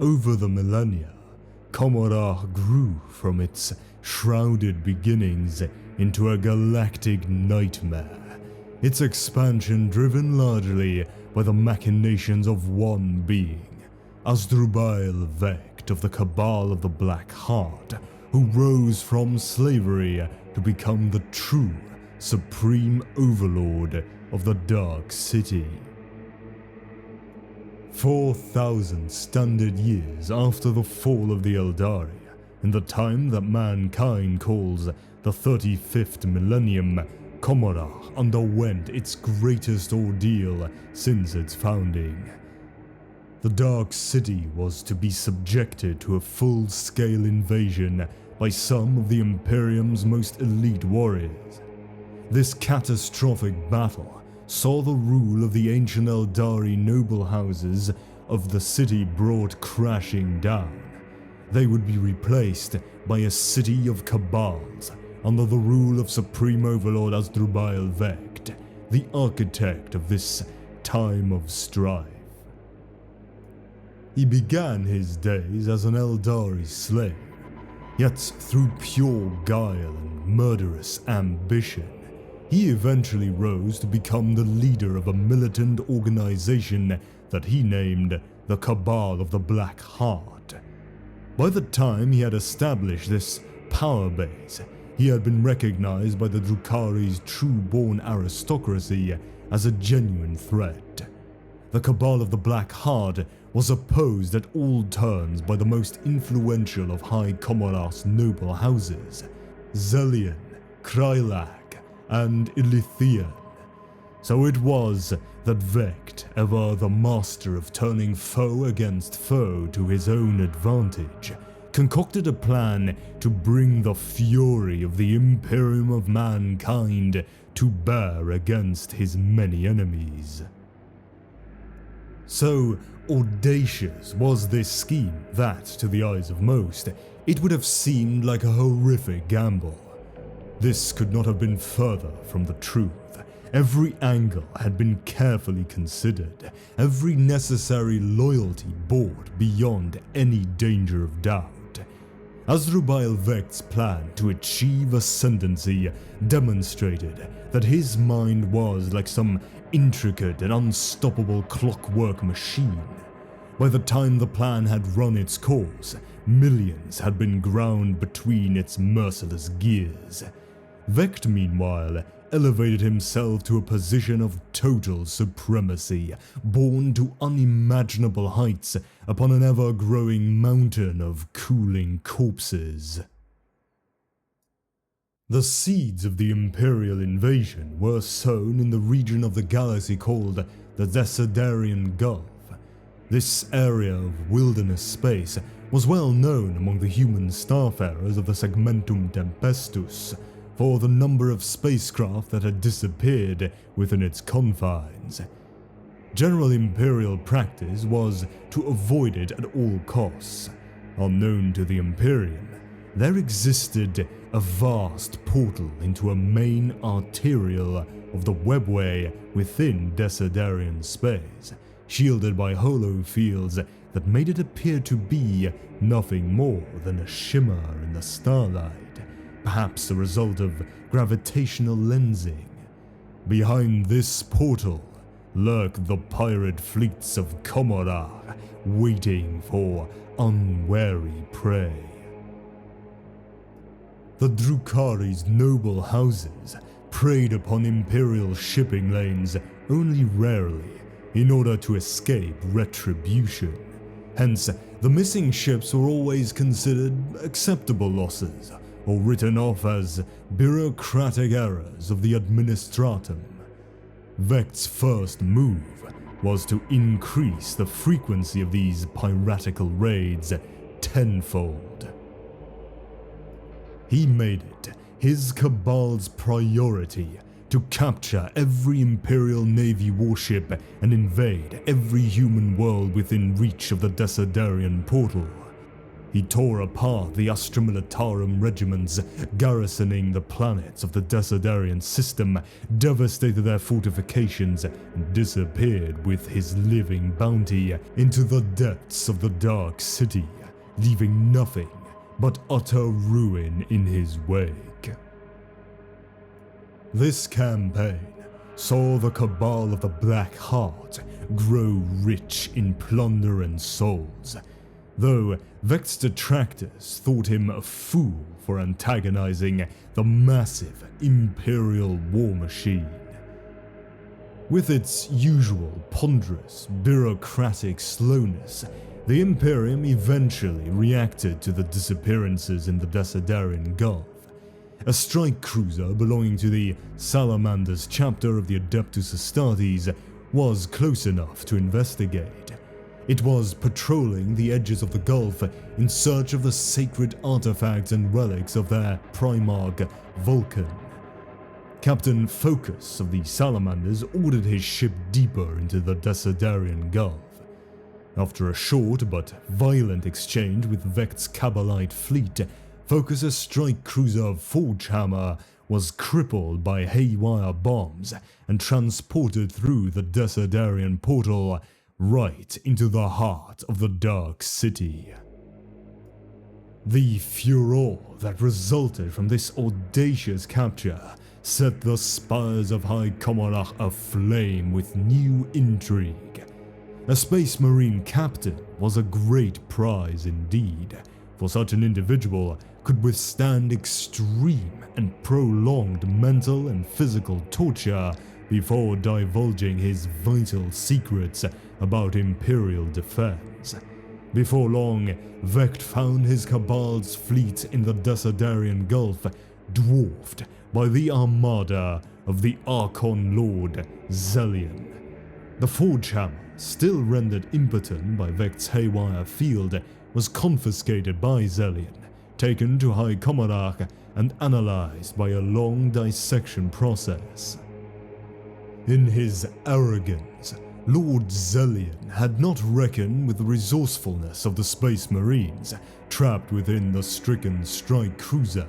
Over the millennia, Commodore grew from its shrouded beginnings into a galactic nightmare, its expansion driven largely by the machinations of one being, Asdrubal Vect of the Cabal of the Black Heart, who rose from slavery to become the true, supreme overlord of the Dark City. 4,000 standard years after the fall of the Eldari, in the time that mankind calls the 35th millennium, Commodore underwent its greatest ordeal since its founding. The Dark City was to be subjected to a full-scale invasion by some of the Imperium's most elite warriors. This catastrophic battle saw the rule of the ancient Eldari noble houses of the city brought crashing down. They would be replaced by a city of cabals under the rule of Supreme Overlord Asdrubal Vect, the architect of this time of strife. He began his days as an Eldari slave, yet through pure guile and murderous ambition, he eventually rose to become the leader of a militant organization that he named the Cabal of the Black Heart. By the time he had established this power base, he had been recognized by the Drukhari's true-born aristocracy as a genuine threat. The Cabal of the Black Heart was opposed at all turns by the most influential of High Commodore's noble houses, Zelian, Krylak, and Ilithian. So it was that Vect, ever the master of turning foe against foe to his own advantage, concocted a plan to bring the fury of the Imperium of mankind to bear against his many enemies. So audacious was this scheme that, to the eyes of most, it would have seemed like a horrific gamble. This could not have been further from the truth. Every angle had been carefully considered, every necessary loyalty bought beyond any danger of doubt. Asdrubal Vect's plan to achieve ascendancy demonstrated that his mind was like some intricate and unstoppable clockwork machine. By the time the plan had run its course, millions had been ground between its merciless gears. Vect, meanwhile, elevated himself to a position of total supremacy, borne to unimaginable heights upon an ever-growing mountain of cooling corpses. The seeds of the Imperial invasion were sown in the region of the galaxy called the Desiderian Gulf. This area of wilderness space was well known among the human starfarers of the Segmentum Tempestus for the number of spacecraft that had disappeared within its confines. General Imperial practice was to avoid it at all costs. Unknown to the Imperium, there existed a vast portal into a main arterial of the webway within Desiderian space, shielded by hollow fields that made it appear to be nothing more than a shimmer in the starlight, perhaps a result of gravitational lensing. Behind this portal lurked the pirate fleets of Commodore, waiting for unwary prey. The Drukhari's noble houses preyed upon Imperial shipping lanes only rarely, in order to escape retribution. Hence, the missing ships were always considered acceptable losses, or written off as bureaucratic errors of the administratum. Vect's first move was to increase the frequency of these piratical raids tenfold. He made it his Cabal's priority to capture every Imperial Navy warship and invade every human world within reach of the Desiderian portal. He tore apart the Astra Militarum regiments garrisoning the planets of the Desiderian system, devastated their fortifications, and disappeared with his living bounty into the depths of the Dark City, leaving nothing but utter ruin in his wake. This campaign saw the Cabal of the Black Heart grow rich in plunder and souls, though Vekt's detractors thought him a fool for antagonizing the massive Imperial war machine. With its usual ponderous, bureaucratic slowness, the Imperium eventually reacted to the disappearances in the Desiderian Gulf. A strike cruiser belonging to the Salamanders chapter of the Adeptus Astartes was close enough to investigate. It was patrolling the edges of the Gulf in search of the sacred artifacts and relics of their Primarch Vulcan. Captain Focus of the Salamanders ordered his ship deeper into the Desiderian Gulf. After a short but violent exchange with Vekt's Kabbalite fleet, Focus's strike cruiser Forgehammer was crippled by haywire bombs and transported through the Desiderian portal right into the heart of the Dark City. The furor that resulted from this audacious capture set the spires of High Commodore aflame with new intrigue. A Space Marine captain was a great prize indeed, for such an individual could withstand extreme and prolonged mental and physical torture before divulging his vital secrets about Imperial defense. Before long, Vekt found his Cabal's fleet in the Desiderian Gulf dwarfed by the armada of the Archon Lord Zelian. The Forgehammer, still rendered impotent by Vekt's haywire field, was confiscated by Zelian, taken to High Commodore and analyzed by a long dissection process. In his arrogance, Lord Zelian had not reckoned with the resourcefulness of the Space Marines trapped within the stricken strike cruiser.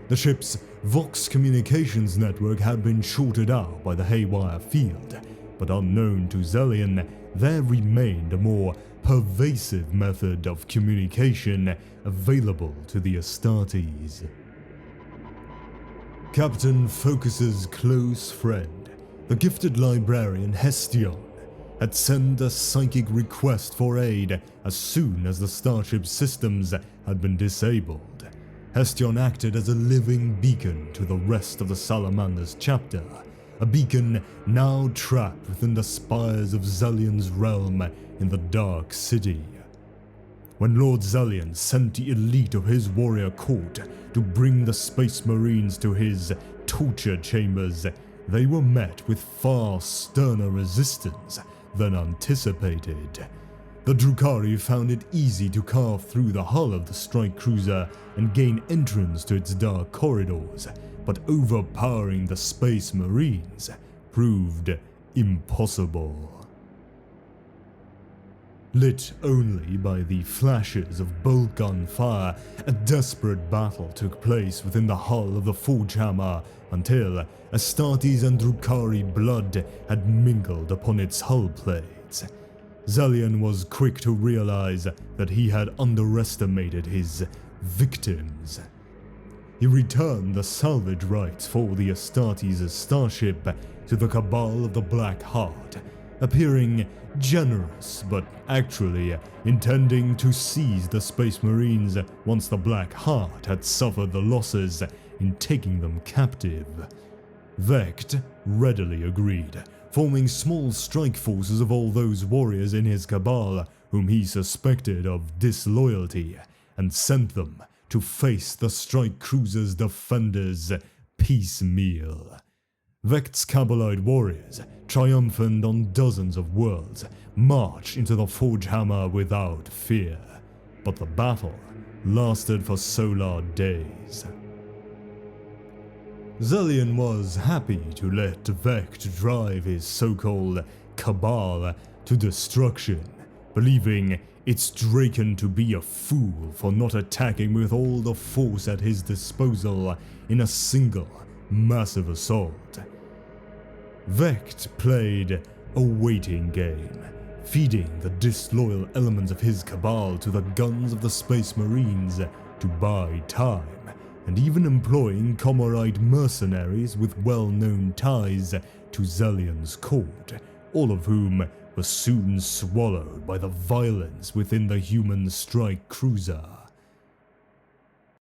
The ship's Vox communications network had been shorted out by the haywire field, but unknown to Zelian, there remained a more pervasive method of communication available to the Astartes. Captain Focus's close friend, the gifted librarian Hestion, had sent a psychic request for aid as soon as the starship's systems had been disabled. Hestion acted as a living beacon to the rest of the Salamanders chapter, a beacon now trapped within the spires of Zelian's realm in the Dark City. When Lord Zelian sent the elite of his warrior court to bring the Space Marines to his torture chambers, they were met with far sterner resistance than anticipated. The Drukhari found it easy to carve through the hull of the strike cruiser and gain entrance to its dark corridors, but overpowering the Space Marines proved impossible. Lit only by the flashes of bolt gun fire, a desperate battle took place within the hull of the Forgehammer until Astartes and Drukhari blood had mingled upon its hull plates. Zelian was quick to realize that he had underestimated his victims. He returned the salvage rights for the Astartes' starship to the Cabal of the Black Heart, appearing generous but actually intending to seize the Space Marines once the Black Heart had suffered the losses in taking them captive. Vekt readily agreed, forming small strike forces of all those warriors in his cabal whom he suspected of disloyalty, and sent them to face the strike cruiser's defenders piecemeal. Vekt's Kabbalite warriors, triumphant on dozens of worlds, marched into the Forgehammer without fear, but the battle lasted for solar days. Zelian was happy to let Vekt drive his so-called Cabal to destruction, believing It's Draken to be a fool for not attacking with all the force at his disposal in a single, massive assault. Vect played a waiting game, feeding the disloyal elements of his cabal to the guns of the Space Marines to buy time, and even employing Comorite mercenaries with well-known ties to Zellion's court, all of whom were soon swallowed by the violence within the human strike cruiser.